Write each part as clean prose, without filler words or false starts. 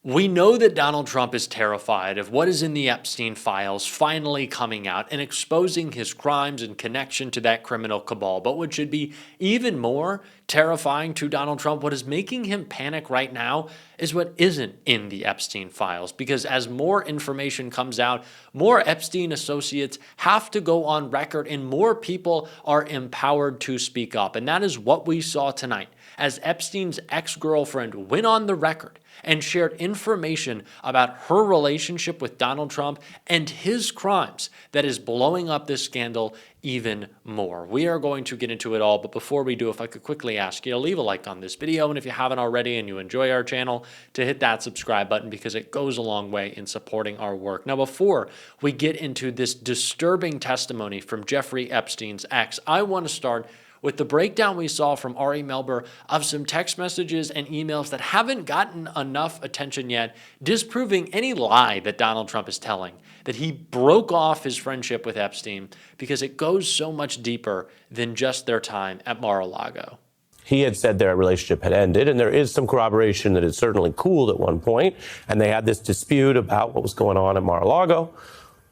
We know that Donald Trump is terrified of what is in the Epstein files finally coming out and exposing his crimes in connection to that criminal cabal. But what should be even more terrifying to Donald Trump, what is making him panic right now, is what isn't in the Epstein files. Because as more information comes out, more Epstein associates have to go on record and more people are empowered to speak up. And that is what we saw tonight as Epstein's ex-girlfriend went on the record and shared information about her relationship with Donald Trump and his crimes that is blowing up this scandal even more. We are going to get into it all, but before we do, if I could quickly ask you to leave a like on this video, and if you haven't already and you enjoy our channel, to hit that subscribe button because it goes a long way in supporting our work. Now, before we get into this disturbing testimony from Jeffrey Epstein's ex, I want to start with the breakdown we saw from Ari Melber of some text messages and emails that haven't gotten enough attention yet, disproving any lie that Donald Trump is telling, that he broke off his friendship with Epstein because it goes so much deeper than just their time at Mar-a-Lago. He had said their relationship had ended, and there is some corroboration that it certainly cooled at one point, and they had this dispute about what was going on at Mar-a-Lago.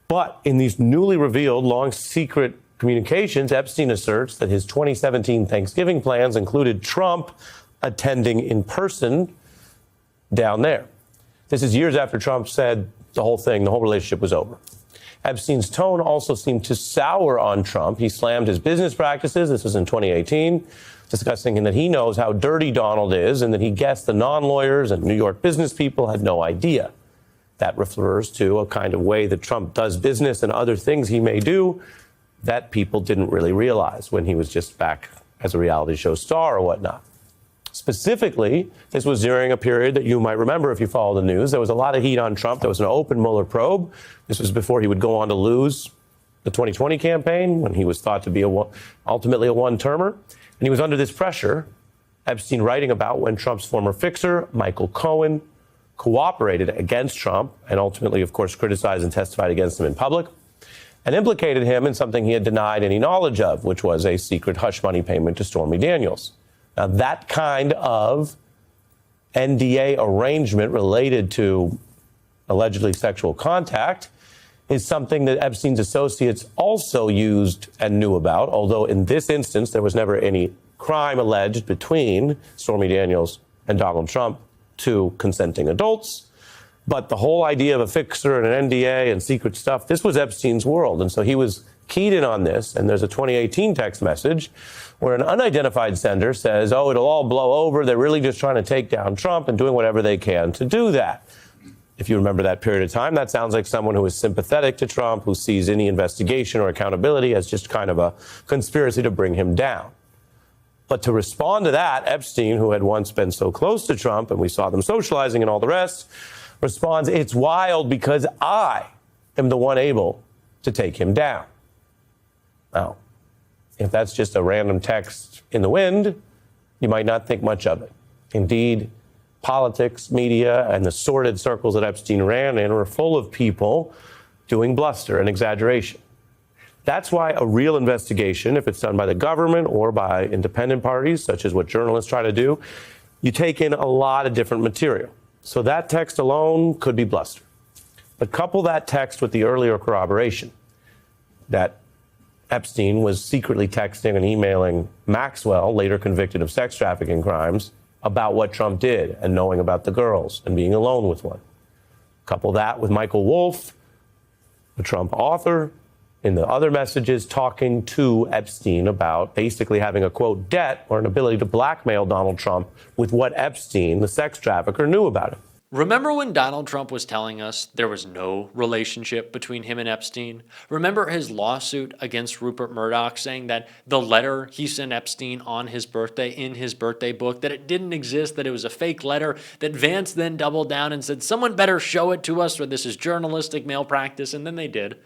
But in these newly revealed, long secret communications, Epstein asserts that his 2017 Thanksgiving plans included Trump attending in person down there. This is years after Trump said the whole relationship was over. Epstein's tone also seemed to sour on Trump. He slammed his business practices. This was in 2018, discussing that he knows how dirty Donald is and that he guessed the non-lawyers and New York business people had no idea. That refers to a kind of way that Trump does business and other things he may do that people didn't really realize when he was just back as a reality show star or whatnot. Specifically, this was during a period that you might remember if you follow the news. There was a lot of heat on Trump. There was an open Mueller probe. This was before he would go on to lose the 2020 campaign, when he was thought to be ultimately a one-termer. And he was under this pressure, Epstein writing about when Trump's former fixer, Michael Cohen, cooperated against Trump and ultimately, of course, criticized and testified against him in public, and implicated him in something he had denied any knowledge of, which was a secret hush money payment to Stormy Daniels. Now, that kind of NDA arrangement related to allegedly sexual contact is something that Epstein's associates also used and knew about, although in this instance, there was never any crime alleged between Stormy Daniels and Donald Trump, two consenting adults. But the whole idea of a fixer and an NDA and secret stuff, this was Epstein's world. And so he was keyed in on this. And there's a 2018 text message where an unidentified sender says, oh, it'll all blow over. They're really just trying to take down Trump and doing whatever they can to do that. If you remember that period of time, that sounds like someone who is sympathetic to Trump, who sees any investigation or accountability as just kind of a conspiracy to bring him down. But to respond to that, Epstein, who had once been so close to Trump, and we saw them socializing and all the rest, responds, it's wild because I am the one able to take him down. Now, if that's just a random text in the wind, you might not think much of it. Indeed, politics, media, and the sordid circles that Epstein ran in were full of people doing bluster and exaggeration. That's why a real investigation, if it's done by the government or by independent parties, such as what journalists try to do, you take in a lot of different material. So that text alone could be bluster. But couple that text with the earlier corroboration that Epstein was secretly texting and emailing Maxwell, later convicted of sex trafficking crimes, about what Trump did and knowing about the girls and being alone with one. Couple that with Michael Wolff, the Trump author, in the other messages talking to Epstein about basically having a, quote, debt or an ability to blackmail Donald Trump with what Epstein, the sex trafficker, knew about him. Remember when Donald Trump was telling us there was no relationship between him and Epstein? Remember his lawsuit against Rupert Murdoch saying that the letter he sent Epstein on his birthday, in his birthday book, that it didn't exist, that it was a fake letter, that Vance then doubled down and said, someone better show it to us or this is journalistic malpractice, and then they did.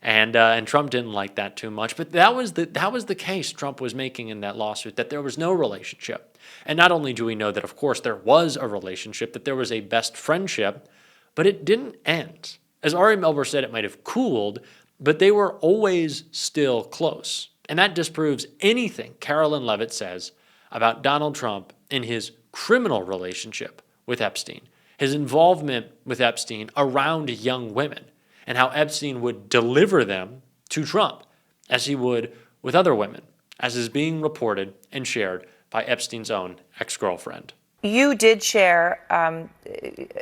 And Trump didn't like that too much. But that was the case Trump was making in that lawsuit, that there was no relationship. And not only do we know that, of course, there was a relationship, that there was a best friendship, but it didn't end. As Ari Melber said, it might have cooled, but they were always still close. And that disproves anything Carolyn Levitt says about Donald Trump and his criminal relationship with Epstein. his involvement with Epstein around young women, and how Epstein would deliver them to Trump as he would with other women, as is being reported and shared by Epstein's own ex-girlfriend. You did share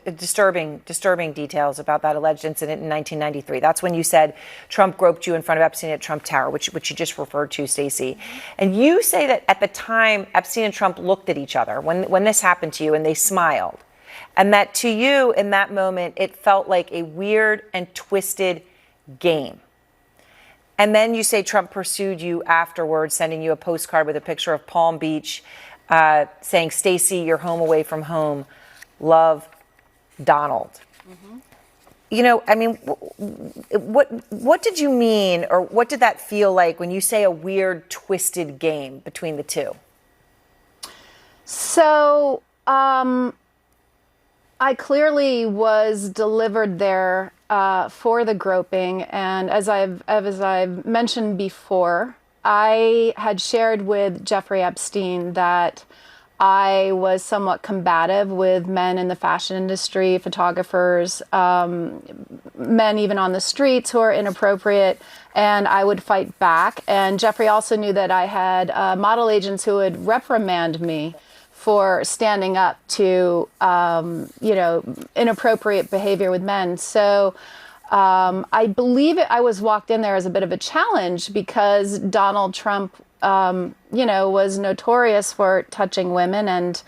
disturbing details about that alleged incident in 1993. That's when you said Trump groped you in front of Epstein at Trump Tower, which you just referred to, Stacey. And you say that at the time, Epstein and Trump looked at each other when this happened to you, and they smiled. And that to you, in that moment, it felt like a weird and twisted game. And then you say Trump pursued you afterwards, sending you a postcard with a picture of Palm Beach, saying, "Stacey, you're home away from home. Love, Donald." Mm-hmm. You know, I mean, what did you mean, or what did that feel like when you say a weird, twisted game between the two? So, I clearly was delivered there for the groping, and as I've mentioned before, I had shared with Jeffrey Epstein that I was somewhat combative with men in the fashion industry, photographers, men even on the streets who are inappropriate, and I would fight back. And Jeffrey also knew that I had model agents who would reprimand me for standing up to, inappropriate behavior with men. So I believe I was walked in there as a bit of a challenge because Donald Trump, was notorious for touching women and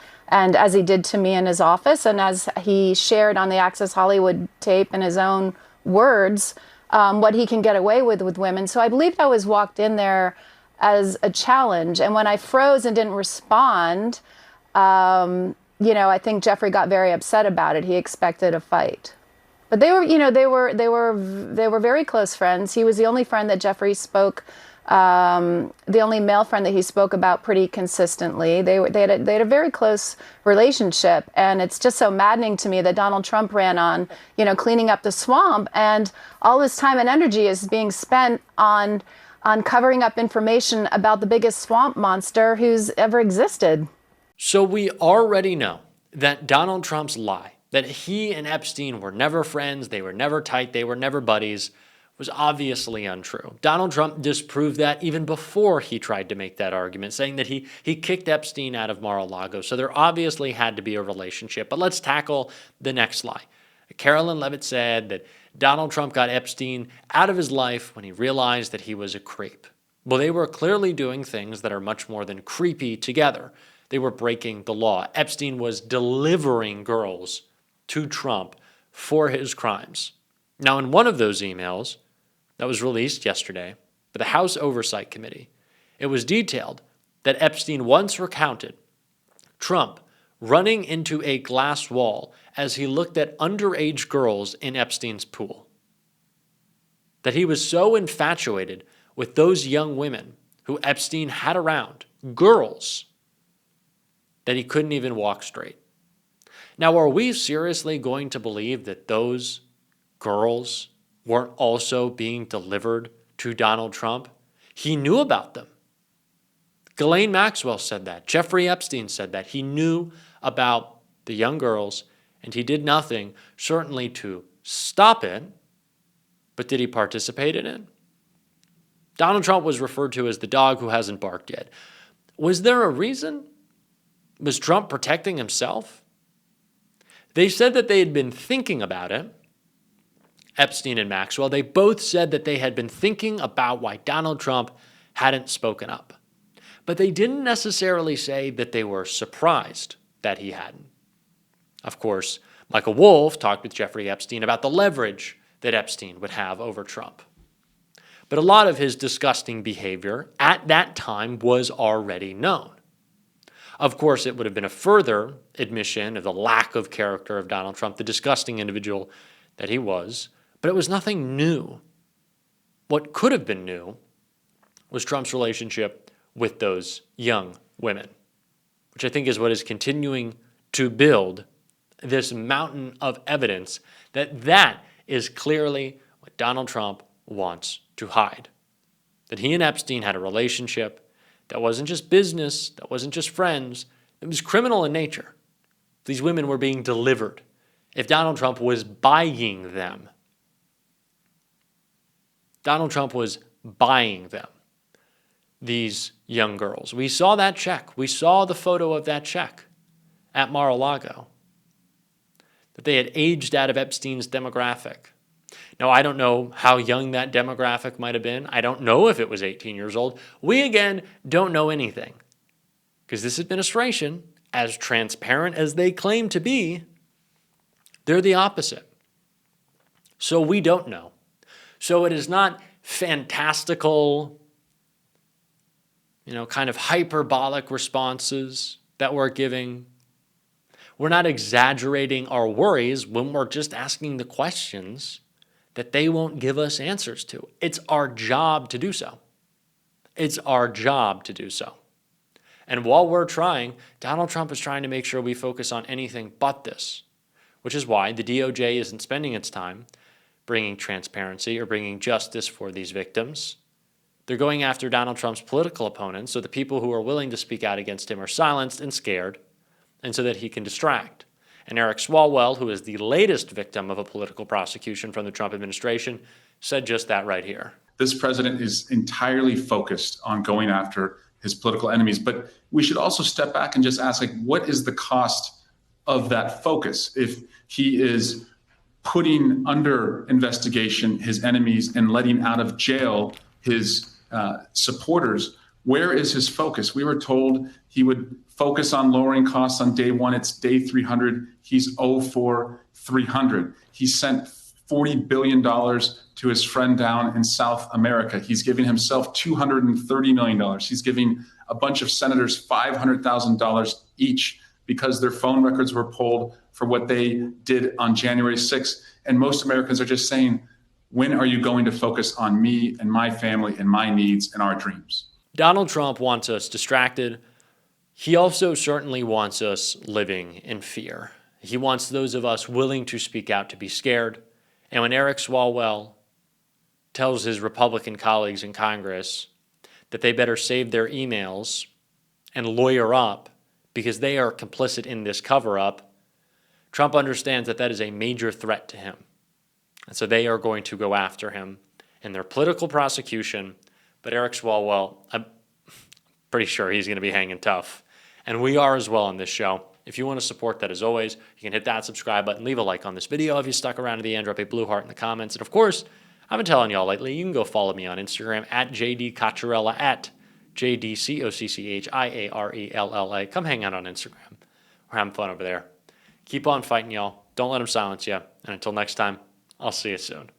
as he did to me in his office, and as he shared on the Access Hollywood tape in his own words, what he can get away with women. So I believe I was walked in there as a challenge. And when I froze and didn't respond, I think Jeffrey got very upset about it. He expected a fight. But they were very close friends. He was the only friend that Jeffrey spoke, the only male friend that he spoke about pretty consistently. They had a very close relationship, and it's just so maddening to me that Donald Trump ran on, cleaning up the swamp, and all this time and energy is being spent on covering up information about the biggest swamp monster who's ever existed. So we already know that Donald Trump's lie, that he and Epstein were never friends, they were never tight, they were never buddies, was obviously untrue. Donald Trump disproved that even before he tried to make that argument, saying that he kicked Epstein out of Mar-a-Lago. So there obviously had to be a relationship. But let's tackle the next lie. Carolyn Levitt said that Donald Trump got Epstein out of his life when he realized that he was a creep. Well, they were clearly doing things that are much more than creepy together. They were breaking the law. Epstein was delivering girls to Trump for his crimes. Now, in one of those emails that was released yesterday by the House Oversight Committee, it was detailed that Epstein once recounted Trump running into a glass wall as he looked at underage girls in Epstein's pool. That he was so infatuated with those young women who Epstein had around, girls, that he couldn't even walk straight. Now, are we seriously going to believe that those girls weren't also being delivered to Donald Trump? He knew about them. Ghislaine Maxwell said that. Jeffrey Epstein said that. He knew about the young girls, and he did nothing, certainly to stop it, but did he participate in it? Donald Trump was referred to as the dog who hasn't barked yet. Was there a reason? Was Trump protecting himself? They said that they had been thinking about it. Epstein and Maxwell, they both said that they had been thinking about why Donald Trump hadn't spoken up. But they didn't necessarily say that they were surprised that he hadn't. Of course, Michael Wolff talked with Jeffrey Epstein about the leverage that Epstein would have over Trump. But a lot of his disgusting behavior at that time was already known. Of course, it would have been a further admission of the lack of character of Donald Trump, the disgusting individual that he was, but it was nothing new. What could have been new was Trump's relationship with those young women, which I think is what is continuing to build this mountain of evidence that is clearly what Donald Trump wants to hide. That he and Epstein had a relationship that wasn't just business, that wasn't just friends, it was criminal in nature. These women were being delivered if Donald Trump was buying them. Donald Trump was buying them, these young girls. We saw that check. We saw the photo of that check at Mar-a-Lago, that they had aged out of Epstein's demographic. Now, I don't know how young that demographic might have been. I don't know if it was 18 years old. We, again, don't know anything, because this administration, as transparent as they claim to be, they're the opposite. So we don't know. So it is not fantastical, kind of hyperbolic responses that we're giving. We're not exaggerating our worries when we're just asking the questions that they won't give us answers to. It's our job to do so. It's our job to do so. And while we're trying, Donald Trump is trying to make sure we focus on anything but this, which is why the DOJ isn't spending its time bringing transparency or bringing justice for these victims. They're going after Donald Trump's political opponents, so the people who are willing to speak out against him are silenced and scared, and so that he can distract. And Eric Swalwell, who is the latest victim of a political prosecution from the Trump administration, said just that right here. This president is entirely focused on going after his political enemies, but we should also step back and just ask, what is the cost of that focus? If he is putting under investigation his enemies and letting out of jail his supporters, where is his focus? We were told he would focus on lowering costs on day one. It's day 300. He's 0 for 300. He sent $40 billion to his friend down in South America. He's giving himself $230 million. He's giving a bunch of senators $500,000 each because their phone records were pulled for what they did on January 6th. And most Americans are just saying, when are you going to focus on me and my family and my needs and our dreams? Donald Trump wants us distracted. He also certainly wants us living in fear. He wants those of us willing to speak out to be scared. And when Eric Swalwell tells his Republican colleagues in Congress that they better save their emails and lawyer up because they are complicit in this cover-up, Trump understands that that is a major threat to him. And so they are going to go after him in their political prosecution. But Eric Swalwell, I'm pretty sure he's going to be hanging tough. And we are as well on this show. If you want to support that, as always, you can hit that subscribe button, leave a like on this video. If you stuck around to the end, drop a blue heart in the comments. And of course, I've been telling y'all lately, you can go follow me on Instagram at JD Cocchiarella, at JDCOCCHIARELLA. Come hang out on Instagram. We're having fun over there. Keep on fighting, y'all. Don't let them silence you. And until next time, I'll see you soon.